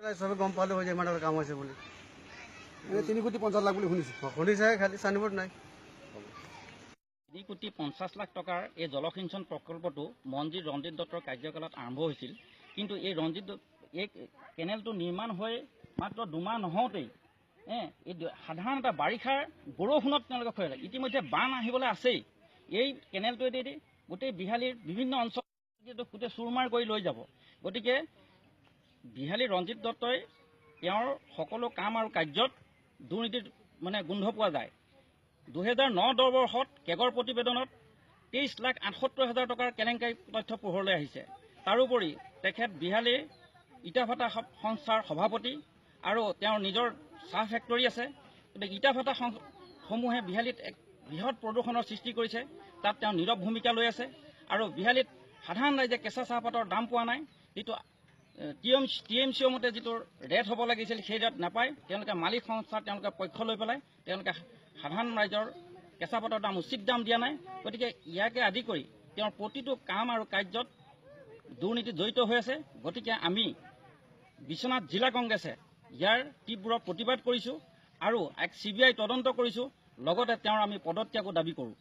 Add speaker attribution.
Speaker 1: চবে গম পালো যে ইমান কাম হৈছে বুলি
Speaker 2: 3,50,00,000 বুলি শুনিছোঁ।
Speaker 1: শুনিছে খালি চাইনবোৰ্ড নাই।
Speaker 3: 3,50,00,000 টকাৰ এই জলসিঞ্চন প্ৰকল্পটো মন্ত্ৰী ৰঞ্জিত দত্তৰ কাৰ্যকালত আৰম্ভ হৈছিল। কিন্তু এই এই কেনেলটো নিৰ্মাণ হৈ মাত্ৰ 2 মাহ নহওঁতেই এই সাধাৰণ এটা বাৰিষাৰ বৰষুণত তেওঁলোকে খোৱালে। ইতিমধ্যে বান আহিবলৈ আছেই। এই কেনেলটোৱেদি গোটেই বিহালীৰ বিভিন্ন অঞ্চল গোটেই চুৰমাৰ কৰি লৈ যাব। গতিকে বিহালী ৰঞ্জিত দত্তই তেওঁৰ সকলো কাম আৰু কাৰ্যত দুৰ্নীতিৰ গোন্ধ পোৱা যায়। 2009-10 বৰ্ষত কেগৰ প্ৰতিবেদনত 23,78,000 টকাৰ কেলেংকাৰী তথ্য পোহৰলৈ আহিছে। তাৰোপৰি তেখেত বিহালীৰ ইটাভাটা সংস্থাৰ সভাপতি আৰু তেওঁৰ নিজৰ চাহ ফেক্টৰী আছে। গতিকে ইটাভাটা সমূহে বিহালীত এক বৃহৎ প্ৰদূষণৰ সৃষ্টি কৰিছে। তাত তেওঁ নীৰৱ ভূমিকা লৈ আছে। আৰু বিহালীত সাধাৰণ ৰাইজে কেঁচা চাহপাতৰ দাম পোৱা নাই। যিটো TMCৰ মতে যিটো ৰেট হ'ব লাগিছিল সেই ৰেট নাপায়। তেওঁলোকে মালিক সংস্থাৰ তেওঁলোকে পক্ষ লৈ পেলাই তেওঁলোকে সাধাৰণ ৰাইজৰ কেঁচা পাতৰ দাম উচিত দাম দিয়া নাই। গতিকে ইয়াকে আদি কৰি তেওঁৰ প্ৰতিটো কাম আৰু কাৰ্যত দুৰ্নীতিত জড়িত হৈ আছে। গতিকে আমি বিশ্বনাথ জিলা কংগ্ৰেছে ইয়াৰ তীব্ৰ প্ৰতিবাদ কৰিছোঁ আৰু এক CBI তদন্ত কৰিছোঁ। লগতে তেওঁৰ আমি পদত্যাগো দাবী কৰোঁ।